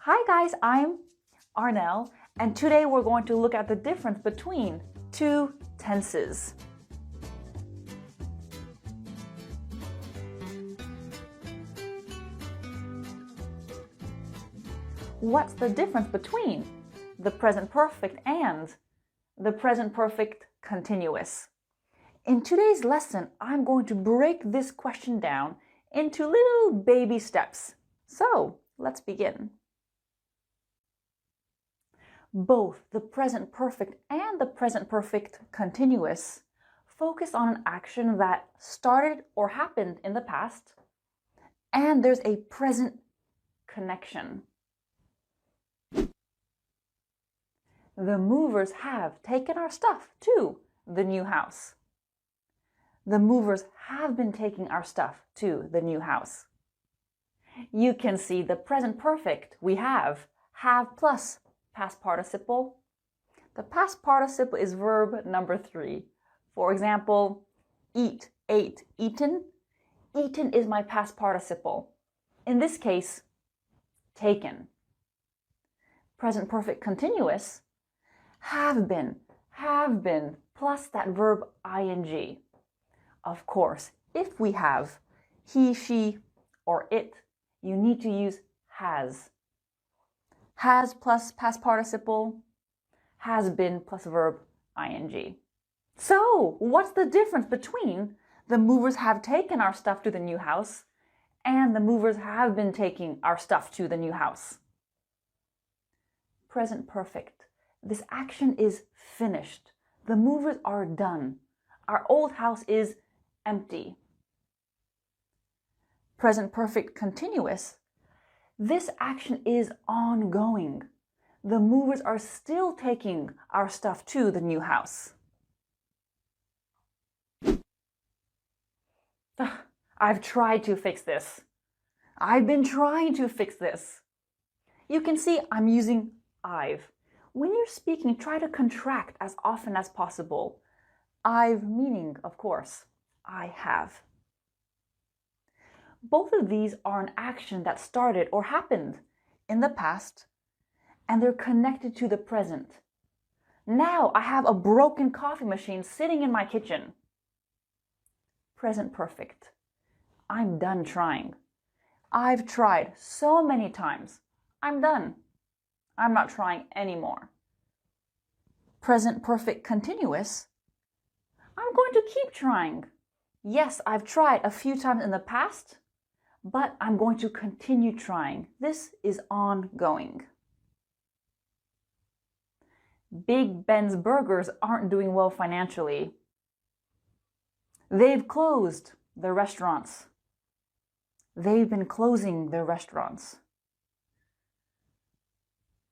Hi guys, I'm Arnell, and today we're going to look at the difference between two tenses. What's the difference between the present perfect and the present perfect continuous? In today's lesson, I'm going to break this question down into little baby steps. So, let's begin. Both the present perfect and the present perfect continuous focus on an action that started or happened in the past, and there's a present connection. The movers have taken our stuff to the new house. The movers have been taking our stuff to the new house. You can see the present perfect we have plus past participle. The past participle is verb number 3. For example, eat, ate, eaten. Eaten is my past participle. In this case, taken. Present perfect continuous, have been plus that verb ing. Of course, if we have he, she, or it, you need to use has. Has plus past participle, has been plus verb ing. So, what's the difference between the movers have taken our stuff to the new house and the movers have been taking our stuff to the new house? Present perfect. This action is finished. The movers are done. Our old house is empty. Present perfect continuous. This action is ongoing. The movers are still taking our stuff to the new house. I've tried to fix this. I've been trying to fix this. You can see I'm using I've. When you're speaking, try to contract as often as possible. I've meaning, of course, I have. Both of these are an action that started or happened in the past, and they're connected to the present. Now I have a broken coffee machine sitting in my kitchen. Present perfect. I'm done trying. I've tried so many times. I'm done. I'm not trying anymore. Present perfect continuous. I'm going to keep trying. Yes, I've tried a few times in the past, but I'm going to continue trying. This is ongoing. Big Ben's Burgers aren't doing well financially. They've closed their restaurants. They've been closing their restaurants.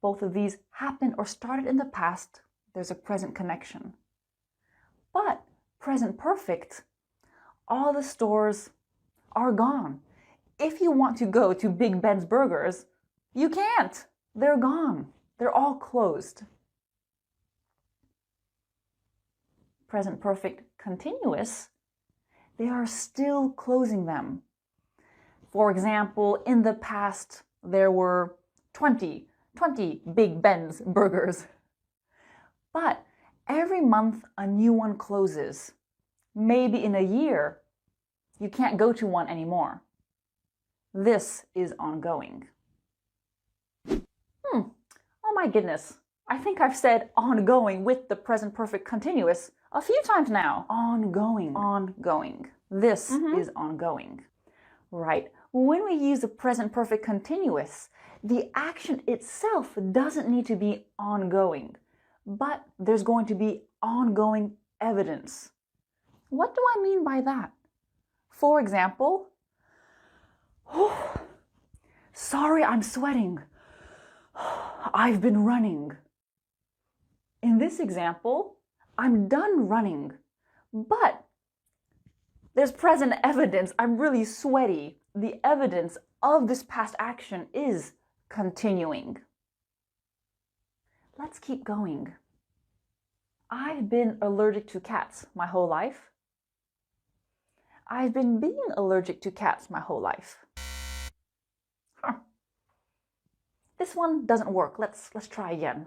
Both of these happened or started in the past. There's a present connection. But present perfect, all the stores are gone. If you want to go to Big Ben's Burgers, you can't. They're gone. They're all closed. Present perfect continuous, they are still closing them. For example, in the past, there were 20 Big Ben's Burgers. But every month, a new one closes. Maybe in a year, you can't go to one anymore. This is ongoing. Oh my goodness. I think I've said ongoing with the present perfect continuous a few times now. Ongoing. This is ongoing. Right. When we use the present perfect continuous, the action itself doesn't need to be ongoing, but there's going to be ongoing evidence. What do I mean by that? For example, sorry, I'm sweating. I've been running. In this example, I'm done running, but there's present evidence. I'm really sweaty. The evidence of this past action is continuing. Let's keep going. I've been allergic to cats my whole life. I've been being allergic to cats my whole life. This one doesn't work. Let's try again.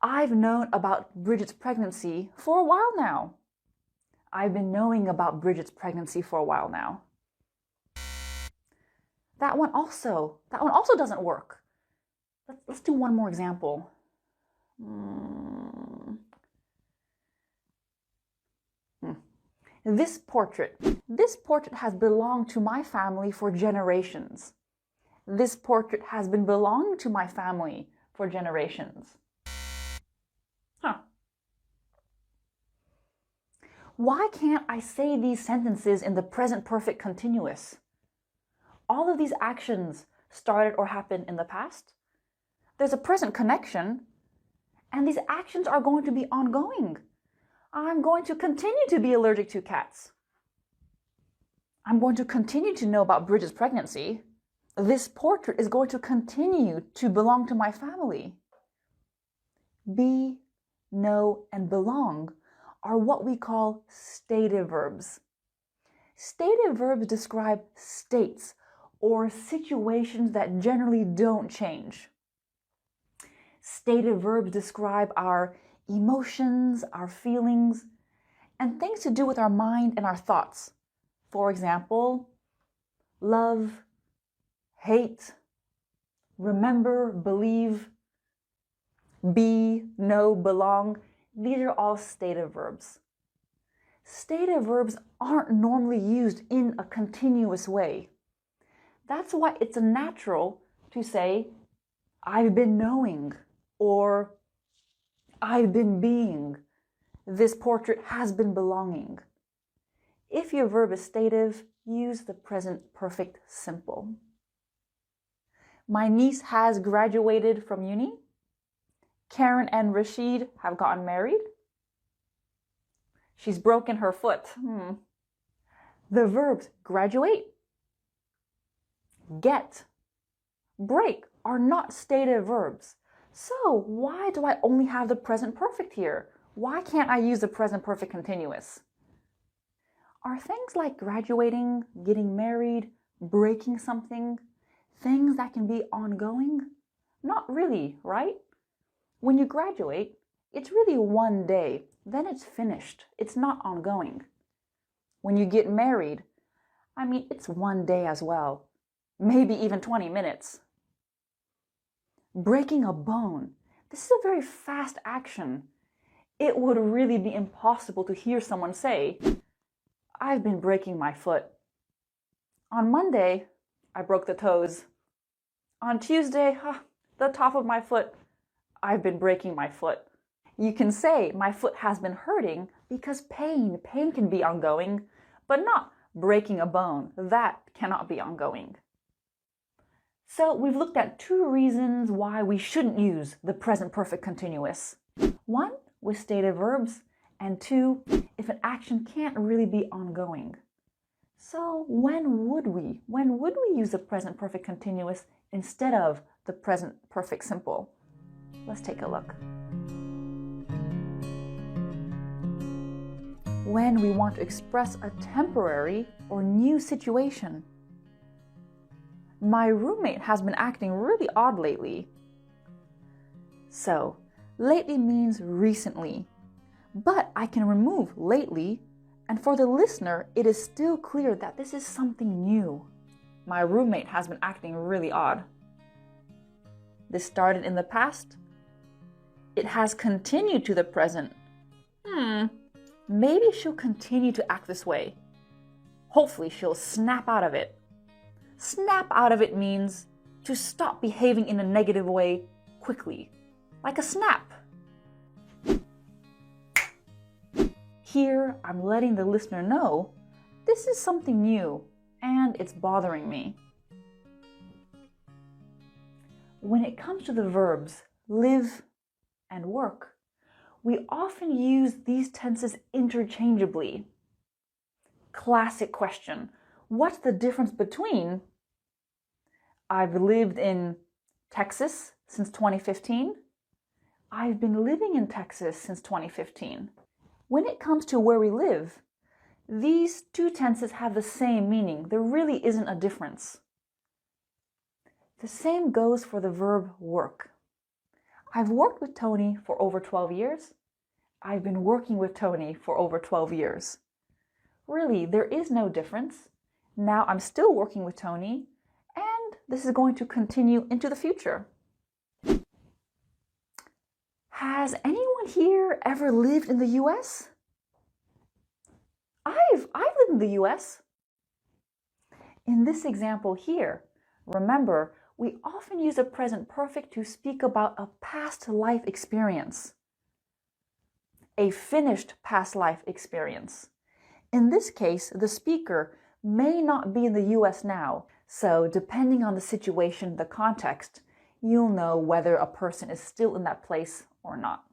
I've known about Bridget's pregnancy for a while now. I've been knowing about Bridget's pregnancy for a while now. That one also doesn't work. Let's do one more example. This portrait has belonged to my family for generations. This portrait has been belonging to my family for generations. Why can't I say these sentences in the present perfect continuous? All of these actions started or happened in the past. There's a present connection, and these actions are going to be ongoing. I'm going to continue to be allergic to cats. I'm going to continue to know about Bridget's pregnancy. This portrait is going to continue to belong to my family. Be, know, and belong are what we call stative verbs. Stative verbs describe states or situations that generally don't change. Stative verbs describe our emotions, our feelings, and things to do with our mind and our thoughts. For example, love, hate, remember, believe, be, know, belong. These are all stative verbs. Stative verbs aren't normally used in a continuous way. That's why it's natural to say, I've been knowing, or I've been being. This portrait has been belonging. If your verb is stative, use the present perfect simple. My niece has graduated from uni. Karen and Rashid have gotten married. She's broken her foot. The verbs graduate, get, break are not stative verbs. So why do I only have the present perfect here? Why can't I use the present perfect continuous? Are things like graduating, getting married, breaking something, things that can be ongoing? Not really, right? When you graduate, it's really one day, then it's finished. It's not ongoing. When you get married, it's one day as well, maybe even 20 minutes. Breaking a bone, this is a very fast action. It would really be impossible to hear someone say, I've been breaking my foot. On Monday, I broke the toes. On Tuesday, the top of my foot. I've been breaking my foot. You can say my foot has been hurting because pain can be ongoing, but not breaking a bone. That cannot be ongoing. So we've looked at two reasons why we shouldn't use the present perfect continuous. One, with stative verbs, and two, if an action can't really be ongoing. So when would we use the present perfect continuous instead of the present perfect simple? Let's take a look. When we want to express a temporary or new situation. My roommate has been acting really odd lately. So, lately means recently, but I can remove lately, and for the listener, it is still clear that this is something new. My roommate has been acting really odd. This started in the past. It has continued to the present. Maybe she'll continue to act this way. Hopefully she'll snap out of it. Snap out of it means to stop behaving in a negative way quickly, like a snap. Here, I'm letting the listener know this is something new and it's bothering me. When it comes to the verbs live and work, we often use these tenses interchangeably. Classic question, what's the difference between I've lived in Texas since 2015? I've been living in Texas since 2015. When it comes to where we live, these two tenses have the same meaning. There really isn't a difference. The same goes for the verb work. I've worked with Tony for over 12 years. I've been working with Tony for over 12 years. Really, there is no difference. Now I'm still working with Tony, and this is going to continue into the future. Has anyone here ever lived in the US? I've lived in the US. In this example here, remember, we often use the present perfect to speak about a past life experience, a finished past life experience. In this case, the speaker may not be in the US now, so depending on the situation, the context, you'll know whether a person is still in that place or not.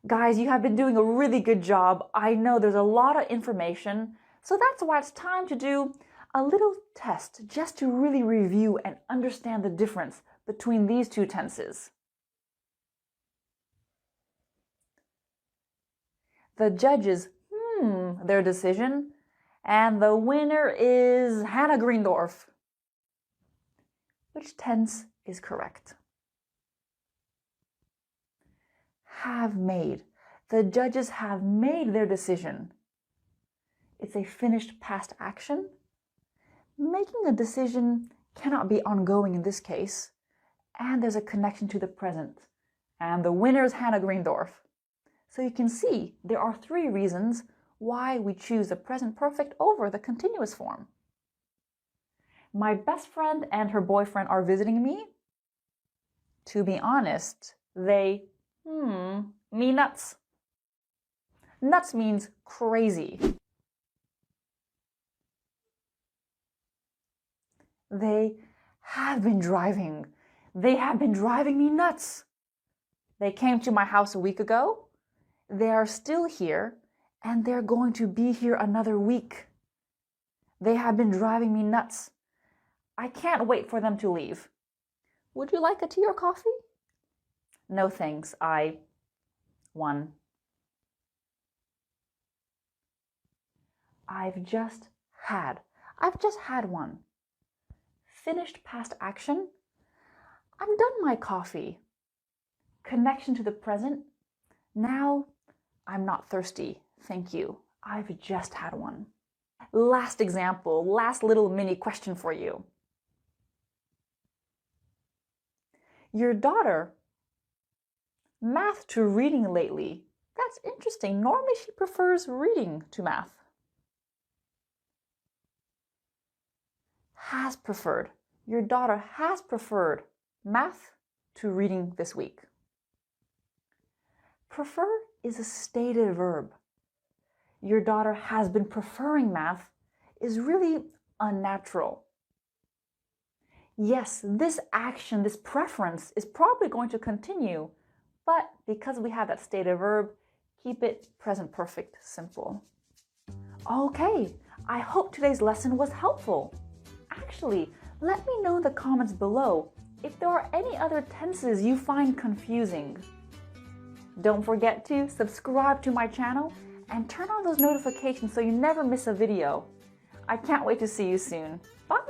Guys, you have been doing a really good job. I know there's a lot of information, so that's why it's time to do a little test just to really review and understand the difference between these two tenses. The judges their decision, and the winner is Hannah Greendorf. Which tense is correct? Have made. The judges have made their decision. It's a finished past action. Making a decision cannot be ongoing in this case, and there's a connection to the present. And the winner is Hannah Greendorf. So you can see there are 3 reasons why we choose the present perfect over the continuous form. My best friend and her boyfriend are visiting me. To be honest, they me nuts. Nuts means crazy. They have been driving. They have been driving me nuts. They came to my house a week ago. They are still here, and they're going to be here another week. They have been driving me nuts. I can't wait for them to leave. Would you like a tea or coffee? No thanks, I won. I've just had one. Finished past action. I'm done my coffee. Connection to the present. Now I'm not thirsty. Thank you. I've just had one. Last example, last little mini question for you. Your daughter, math to reading lately. That's interesting. Normally she prefers reading to math. Has preferred. Your daughter has preferred math to reading this week. Prefer is a stated verb. Your daughter has been preferring math is really unnatural. Yes, this action, this preference is probably going to continue, but because we have that stated verb, keep it present perfect simple. Okay, I hope today's lesson was helpful. Actually, let me know in the comments below if there are any other tenses you find confusing. Don't forget to subscribe to my channel and turn on those notifications so you never miss a video. I can't wait to see you soon. Bye!